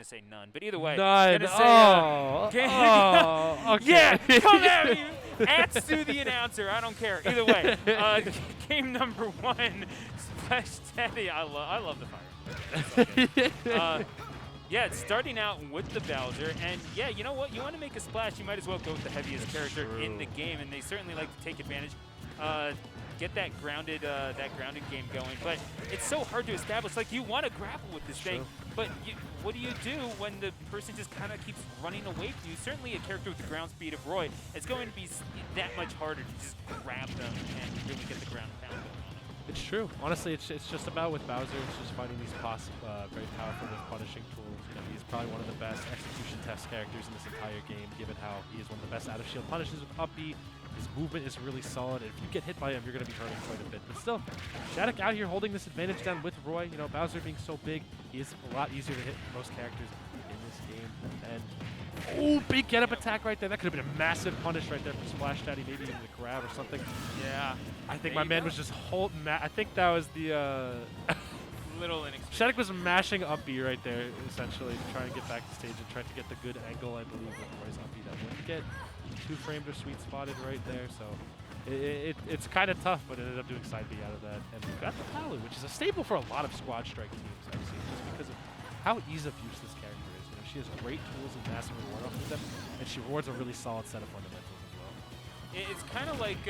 to say none, but either way. None. Gonna say, Okay. Yeah, come at me. Atsu the announcer. I don't care. Either way, game number 1, Splash Daddy. I love the fire. It's so good. Yeah, it's starting out with the Bowser, and yeah, you know what? You want to make a splash, you might as well go with the heaviest character in the game, and they certainly like to take advantage, get that grounded game going. But it's so hard to establish. Like, you want to grapple with this thing, but what do you do when the person just kind of keeps running away from you? Certainly, a character with the ground speed of Roy, it's going to be that much harder to just grab them and really get the ground pound going. It's true. Honestly, it's just about with Bowser, it's just finding these very powerful with punishing tools. You know, he's probably one of the best execution test characters in this entire game, given how he is one of the best out of shield punishes with up B. His movement is really solid, and if you get hit by him, you're going to be hurting quite a bit. But still, SHADIC out here holding this advantage down with Roy. You know, Bowser being so big, he is a lot easier to hit most characters in this game. And oh, big get-up attack right there. That could have been a massive punish right there for Splash Daddy, maybe even a grab or something. Yeah. I think my man was just holding. I think that was the. Little inexperienced. SHADIC was mashing up B right there, essentially, trying to get back to stage and trying to get the good angle, I believe, with Roy's up B. That didn't get 2 framed or sweet spotted right there, so it's kind of tough, but ended up doing side B out of that. And we got the Palu, which is a staple for a lot of squad strike teams, I've seen, just because of how ease of use this character is. You know, she has great tools and massive reward off of them, and she rewards a really solid set of fundamentals as well. It's kind of like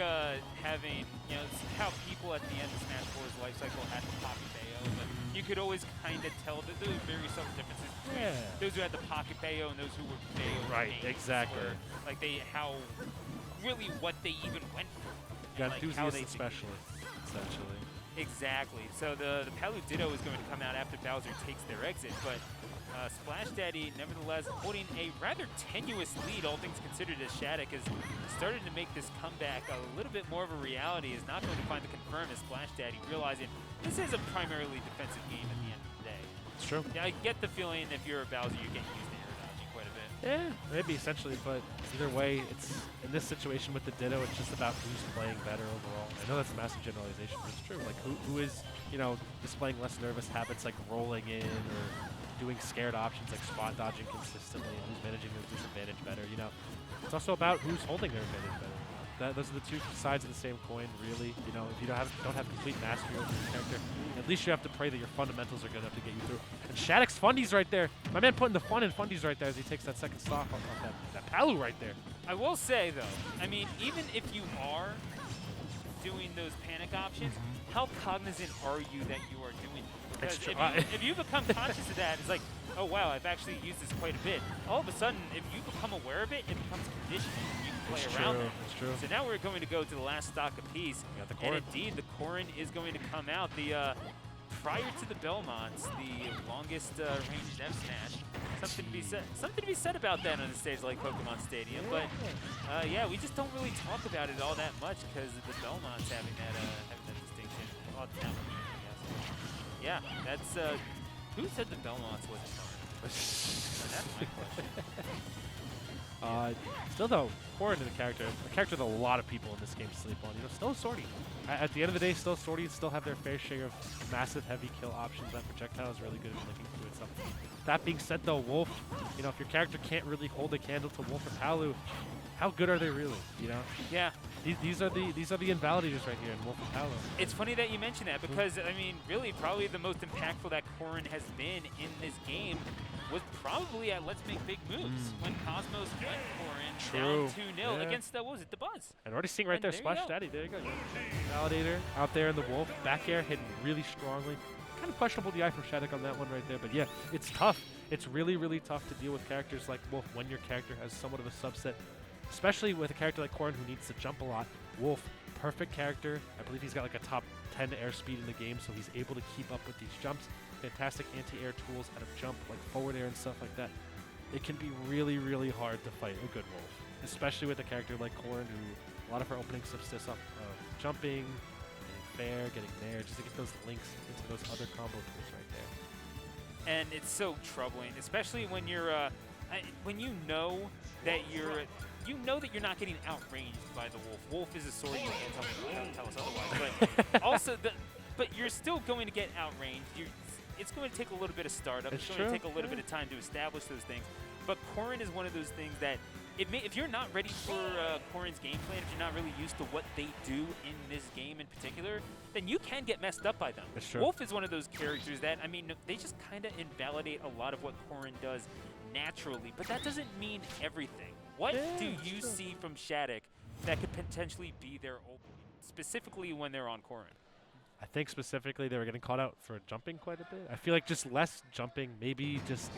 having, you know, it's how people at the end of Smash 4's life cycle had the Pocket Bayo, but you could always kind of tell that there were very subtle differences between those who had the Pocket Bayo and those who were Bayo. Right, exactly. Where, like, what they even went for. Got like enthusiasts especially, essentially. Exactly. So the Palu Ditto is going to come out after Bowser takes their exit, but Splash Daddy, nevertheless, holding a rather tenuous lead, all things considered, as SHADIC has started to make this comeback a little bit more of a reality, is not going to find the confirm as Splash Daddy, realizing this is a primarily defensive game at the end of the day. It's true. Yeah, I get the feeling if you're a Bowser, you're getting used to air dodging quite a bit. Yeah, maybe essentially, but either way, it's in this situation with the Ditto, it's just about who's playing better overall. I know that's a massive generalization, but it's true. Like, who is, you know, displaying less nervous habits, like rolling in or doing scared options like spot dodging consistently, and who's managing their disadvantage better. You know, it's also about who's holding their advantage better. Those are the two sides of the same coin, really. You know, if you don't have complete mastery over your character, at least you have to pray that your fundamentals are good enough to get you through. And SHADIC's fundies right there. My man putting the fun in fundies right there as he takes that second stock off that Palu right there. I will say, though, I mean, even if you are doing those panic options, how cognizant are you that you are doing them? Because if you become conscious of that, it's like, oh wow, I've actually used this quite a bit. All of a sudden, if you become aware of it, it becomes conditioning. You can play around it. It's true. So now we're going to go to the last stock apiece. And indeed, the Corrin is going to come out. The prior to the Belmonts, the longest ranged F smash. Something to be said about that on a stage like Pokemon Stadium. But yeah, we just don't really talk about it all that much because of the Belmonts having that distinction. Well, it's not me, I guess. Yeah, that's who said the Belmonts wasn't coming? That's my question. Still though, Corrin is a character that a lot of people in this game sleep on. You know, still Swordy. At the end of the day, still Swordy still have their fair share of massive heavy kill options. That projectile is really good at linking to itself. That being said though, Wolf, you know, if your character can't really hold a candle to Wolf or Palu, how good are they really? You know? Yeah. These are the invalidators right here in Wolf and Palu. It's funny that you mention that because I mean, really, probably the most impactful that Corrin has been in this game was probably at Let's Make Big Moves when Cosmos went Corrin down 2-0 against what was it, the Buzz? And already seeing right there, Splash Daddy. There you go. Validator out there in the Wolf, back air hitting really strongly. Kind of questionable DI from SHADIC on that one right there, but yeah, it's tough. It's really, really tough to deal with characters like Wolf when your character has somewhat of a subset, especially with a character like Corrin who needs to jump a lot. Wolf, perfect character. I believe he's got like a top 10 airspeed in the game, so he's able to keep up with these jumps. Fantastic anti-air tools out of jump, like forward air and stuff like that. It can be really, really hard to fight a good Wolf, especially with a character like Corrin who a lot of her opening subsists off of jumping, getting fair, getting there, just to get those links into those other combo tools right there. And it's so troubling, especially when you're when you know that you're not getting outranged by the Wolf. Wolf is a sword. You can't tell us otherwise. But also, but you're still going to get outranged. it's going to take a little bit of startup. It's going to true. take a little bit of time to establish those things. But Corrin is one of those things that if you're not ready for Corrin's game plan, if you're not really used to what they do in this game in particular, then you can get messed up by them. It's true. Wolf is one of those characters that, I mean, they just kind of invalidate a lot of what Corrin does naturally, but that doesn't mean everything. What do you see from SHADIC that could potentially be their opening, specifically when they're on Corrin? I think specifically they were getting caught out for jumping quite a bit. I feel like just less jumping, maybe just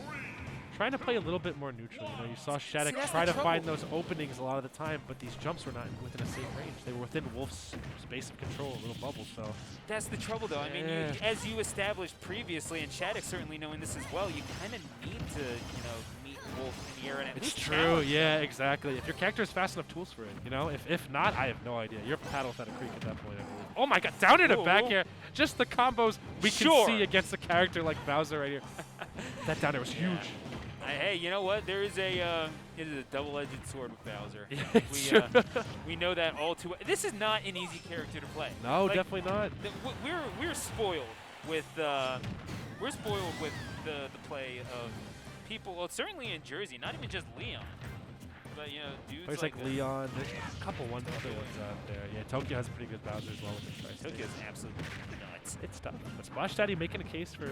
trying to play a little bit more neutral. You know, you saw SHADIC try to find those openings a lot of the time, but these jumps were not within a safe range. They were within Wolf's space of control, a little bubble. So that's the trouble, though. I mean, as you established previously, and SHADIC certainly knowing this as well, you kind of need to, you know, meet Wolf in the air and at least challenge. Yeah, exactly. If your character has fast enough tools for it, you know. If not, I have no idea. You're paddle without a creek at that point, I believe. Oh my God, down in a back air. Just the combos we can see against a character like Bowser right here. That down air was huge. Hey, you know what? There is it is a double-edged sword with Bowser. We know that all too well. This is not an easy character to play. No, like, definitely not. We're spoiled with the play of people. Well, certainly in Jersey, not even just Leon. But, you know, dudes players like Leon, there's a couple other ones out there. Yeah, Tokyo has a pretty good Bowser as well with the tri-state. Tokyo's absolutely nuts. It's tough. But Splash Daddy making a case for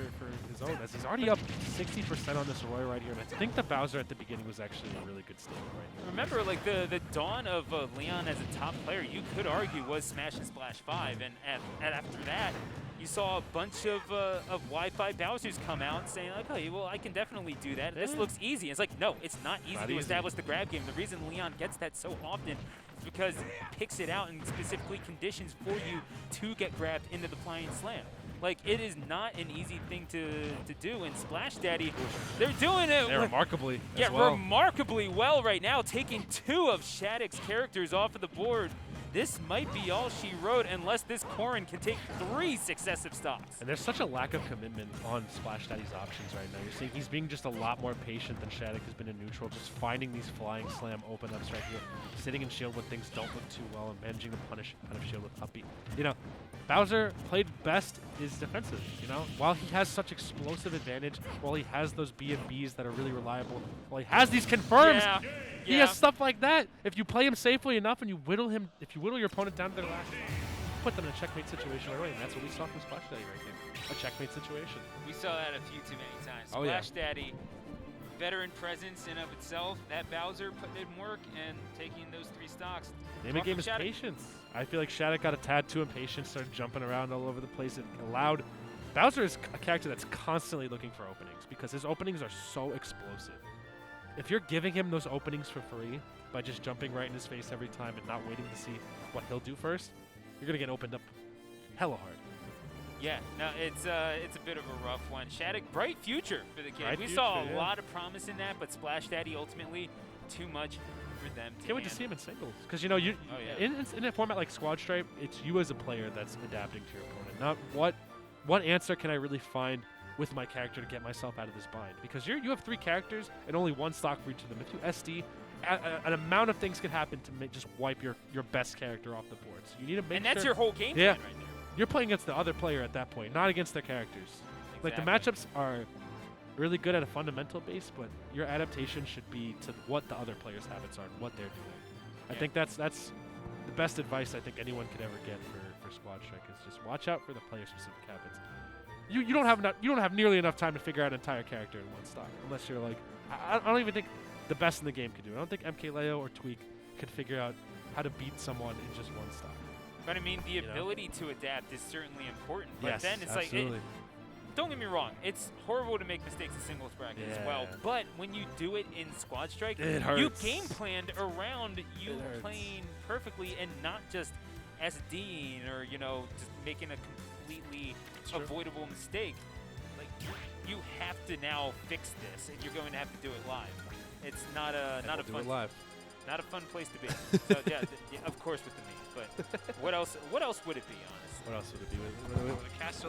his own, as he's already up 60% on this Roy right here. And I think the Bowser at the beginning was actually a really good statement right here. Remember, like, the dawn of Leon as a top player, you could argue was Smash and Splash 5. And after that, you saw a bunch of Wi-Fi Bowsers come out saying, like, oh, well, I can definitely do that. This looks easy. It's like, no, it's not easy to establish the grab game. The reason Leon gets that so often is because it picks it out and specifically conditions for you to get grabbed into the flying slam. Like, it is not an easy thing to do. And Splash Daddy, they're doing it. Remarkably remarkably well right now, taking 2 of SHADIC's characters off of the board. This might be all she wrote unless this Corrin can take 3 successive stocks. And there's such a lack of commitment on Splash Daddy's options right now. You're seeing he's being just a lot more patient than SHADIC has been in neutral, just finding these flying slam open-ups right here, sitting in shield when things don't look too well, and managing to punish out of shield with up B. You know, Bowser played best is defensive, you know? While he has such explosive advantage, while he has those B&Bs that are really reliable, while he has these confirms, he has stuff like that. If you play him safely enough and you whittle him, if you whittle your opponent down to their last, put them in a checkmate situation already, and that's what we saw from Splash Daddy right there. A checkmate situation. We saw that a few too many times. Splash Daddy, veteran presence in of itself. That Bowser putting in work and taking those 3 stocks. Name of the game is patience. I feel like SHADIC got a tad too impatient, started jumping around all over the place. It allowed Bowser is a character that's constantly looking for openings because his openings are so explosive. If you're giving him those openings for free by just jumping right in his face every time and not waiting to see what he'll do first, you're going to get opened up hella hard. Yeah, no, it's a bit of a rough one. SHADIC, bright future for the kid. We saw a lot of promise in that, but Splash Daddy ultimately too much for them to Can't wait to see him in singles. Because, you know, in a format like Squad Stripe, it's you as a player that's adapting to your opponent, not what answer can I really find with my character to get myself out of this bind. Because you have 3 characters and only 1 stock for each of them. If you SD, an amount of things can happen to just wipe your best character off the board. So you need to make And that's your whole game plan right there. You're playing against the other player at that point, not against their characters. Exactly. Like, the matchups are really good at a fundamental base, but your adaptation should be to what the other player's habits are and what they're doing. I think that's the best advice I think anyone could ever get for Squad Strike is just watch out for the player-specific habits. You don't have nearly enough time to figure out an entire character in 1 stock, unless you're like, I don't even think the best in the game could do it. I don't think MKLeo or Tweak could figure out how to beat someone in just 1 stock. But I mean, the ability to adapt is certainly important. But then it's absolutely. Don't get me wrong, it's horrible to make mistakes in singles bracket as well. But when you do it in Squad Strike, you game planned around you playing perfectly and not just SDing or just making a completely avoidable mistake. Like you have to now fix this, and you're going to have to do it live. It's not a fun place to be. So yeah, of course with the meme. But what else would it be, honestly? What else would it be? Would a caster